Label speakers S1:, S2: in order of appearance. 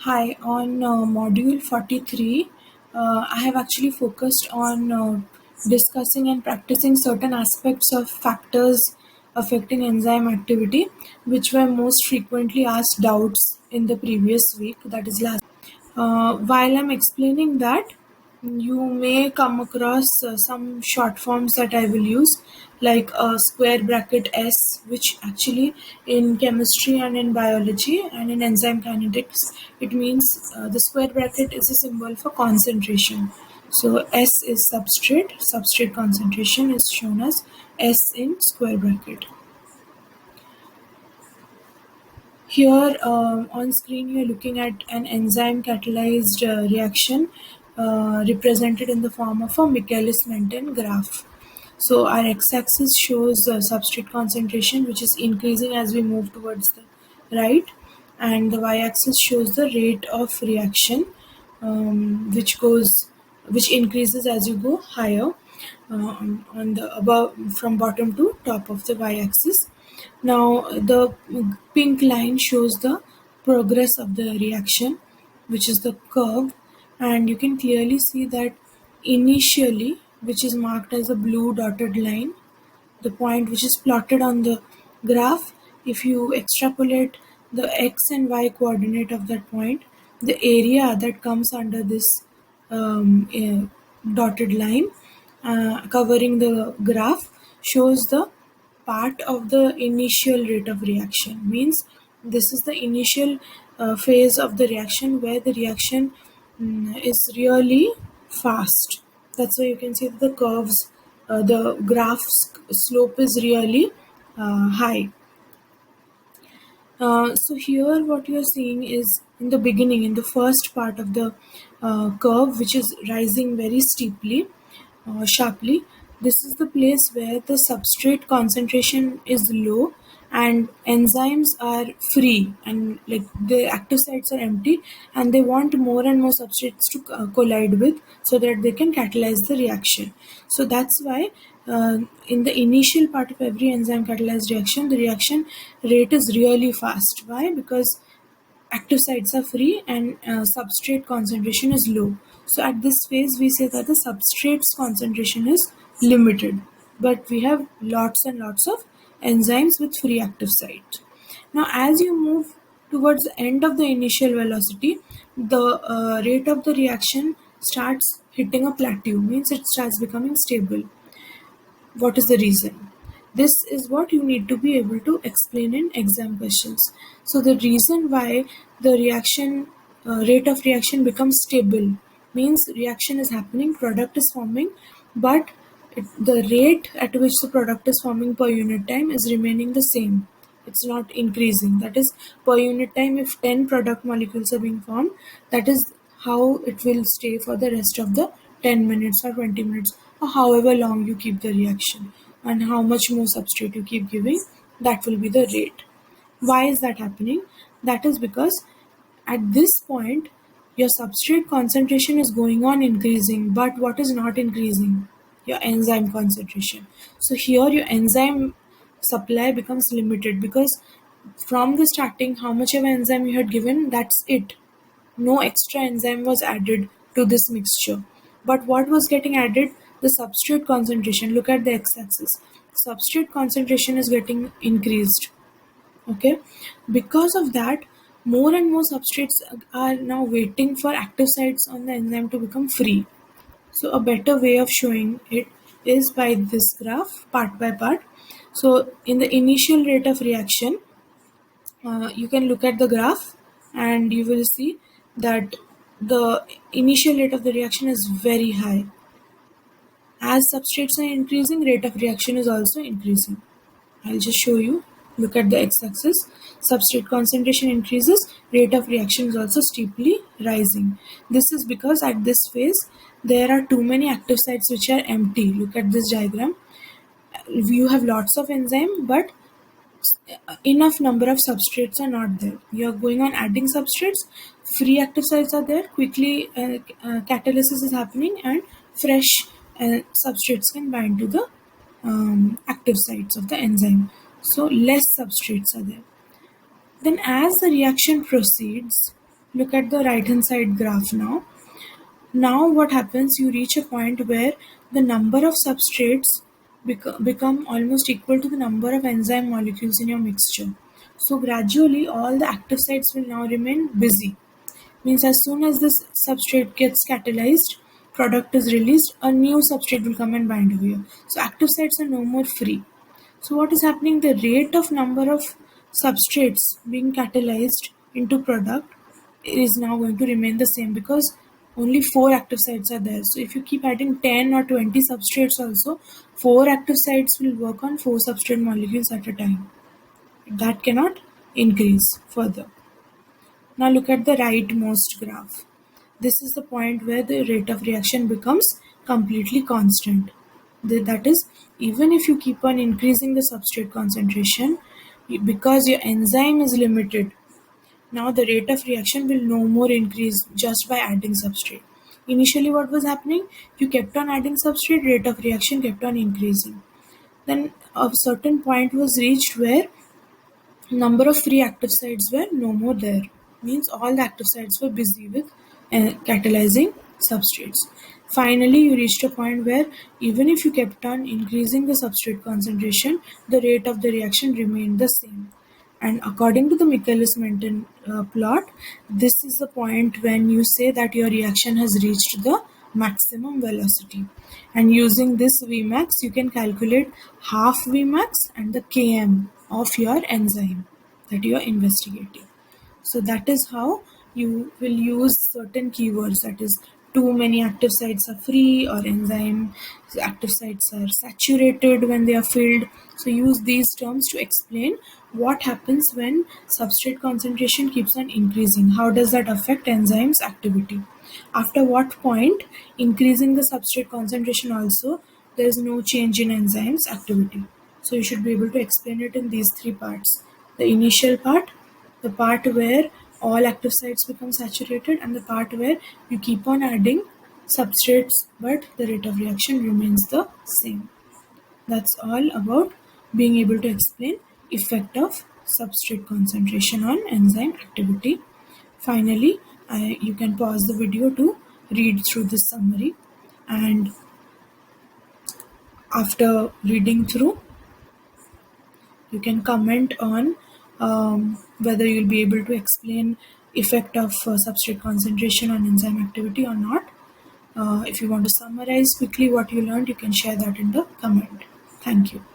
S1: Hi, on module 43, I have actually focused on discussing and practicing certain aspects of factors affecting enzyme activity, which were most frequently asked doubts in the previous week, that is last. While I'm explaining that, you may come across some short forms that I will use, like square bracket S, which actually in chemistry and in biology and in enzyme kinetics, it means the square bracket is a symbol for concentration. So S is substrate concentration is shown as S in square bracket. Here on screen you are looking at an enzyme catalyzed reaction represented in the form of a Michaelis-Menten graph. So our x-axis shows substrate concentration, which is increasing as we move towards the right, and the y-axis shows the rate of reaction, which increases as you go higher on the above from bottom to top of the y-axis. Now the pink line shows the progress of the reaction, which is the curve, and you can clearly see that initially, which is marked as a blue dotted line, the point which is plotted on the graph, if you extrapolate the x and y coordinate of that point, the area that comes under this dotted line covering the graph shows the part of the initial rate of reaction. Means this is the initial phase of the reaction where the reaction is really fast. That's why you can see that the curves, the graph's slope is really high. So here what you're seeing is in the beginning, in the first part of the curve, which is rising very steeply, sharply. This is the place where the substrate concentration is low and enzymes are free, and like the active sites are empty, and they want more and more substrates to collide with so that they can catalyze the reaction. So that's why in the initial part of every enzyme catalyzed reaction, the reaction rate is really fast. Why? Because active sites are free and substrate concentration is low. So at this phase, we say that the substrate's concentration is limited, but we have lots and lots of enzymes with free active site. Now, as you move towards the end of the initial velocity, the rate of the reaction starts hitting a plateau, means it starts becoming stable. What is the reason? This is what you need to be able to explain in exam questions. So the reason why the reaction rate of reaction becomes stable means reaction is happening, product is forming, but the rate at which the product is forming per unit time is remaining the same. It's not increasing. That is, per unit time, if 10 product molecules are being formed, that is how it will stay for the rest of the 10 minutes or 20 minutes, or however long you keep the reaction, and how much more substrate you keep giving, that will be the rate. Why is that happening? That is because at this point your substrate concentration is going on increasing, but what is not increasing? Your enzyme concentration. So here your enzyme supply becomes limited, because from the starting, how much of enzyme you had given, that's it. No extra enzyme was added to this mixture. But what was getting added? The substrate concentration. Look at the x-axis. Substrate concentration is getting increased. Okay, because of that, more and more substrates are now waiting for active sites on the enzyme to become free. So a better way of showing it is by this graph, part by part. So in the initial rate of reaction, you can look at the graph and you will see that the initial rate of the reaction is very high. As substrates are increasing, rate of reaction is also increasing. I'll just show you. Look at the x-axis. Substrate concentration increases, rate of reaction is also steeply rising. This is because at this phase, there are too many active sites which are empty. Look at this diagram. You have lots of enzyme, but enough number of substrates are not there. You are going on adding substrates, free active sites are there, quickly catalysis is happening, and fresh substrates can bind to the active sites of the enzyme. So less substrates are there. Then as the reaction proceeds, Look at the right hand side graph now. Now what happens, you reach a point where the number of substrates become almost equal to the number of enzyme molecules in your mixture. So gradually all the active sites will now remain busy. Means as soon as this substrate gets catalyzed, product is released, a new substrate will come and bind over here. So active sites are no more free. So what is happening? The rate of number of substrates being catalyzed into product is now going to remain the same because only 4 active sites are there. So if you keep adding 10 or 20 substrates also, 4 active sites will work on 4 substrate molecules at a time. That cannot increase further. Now look at the rightmost graph. This is the point where the rate of reaction becomes completely constant. That is, even if you keep on increasing the substrate concentration, because your enzyme is limited, now the rate of reaction will no more increase just by adding substrate. Initially what was happening? You kept on adding substrate, rate of reaction kept on increasing. Then a certain point was reached where number of free active sites were no more there. Means all the active sites were busy with catalyzing substrates. Finally, you reached a point where even if you kept on increasing the substrate concentration, the rate of the reaction remained the same. And according to the Michaelis-Menten plot, this is the point when you say that your reaction has reached the maximum velocity. And using this Vmax, you can calculate half Vmax and the Km of your enzyme that you are investigating. So that is how you will use certain keywords, that is, too many active sites are free, or enzyme active sites are saturated when they are filled. So use these terms to explain what happens when substrate concentration keeps on increasing. How does that affect enzymes activity? After what point, increasing the substrate concentration also, there is no change in enzymes activity. So you should be able to explain it in these 3 parts. The initial part, the part where all active sites become saturated, and the part where you keep on adding substrates but the rate of reaction remains the same. That's all about being able to explain effect of substrate concentration on enzyme activity. Finally, you can pause the video to read through this summary, and after reading through, you can comment on whether you'll be able to explain effect of substrate concentration on enzyme activity or not. If you want to summarize quickly what you learned, you can share that in the comment. Thank you.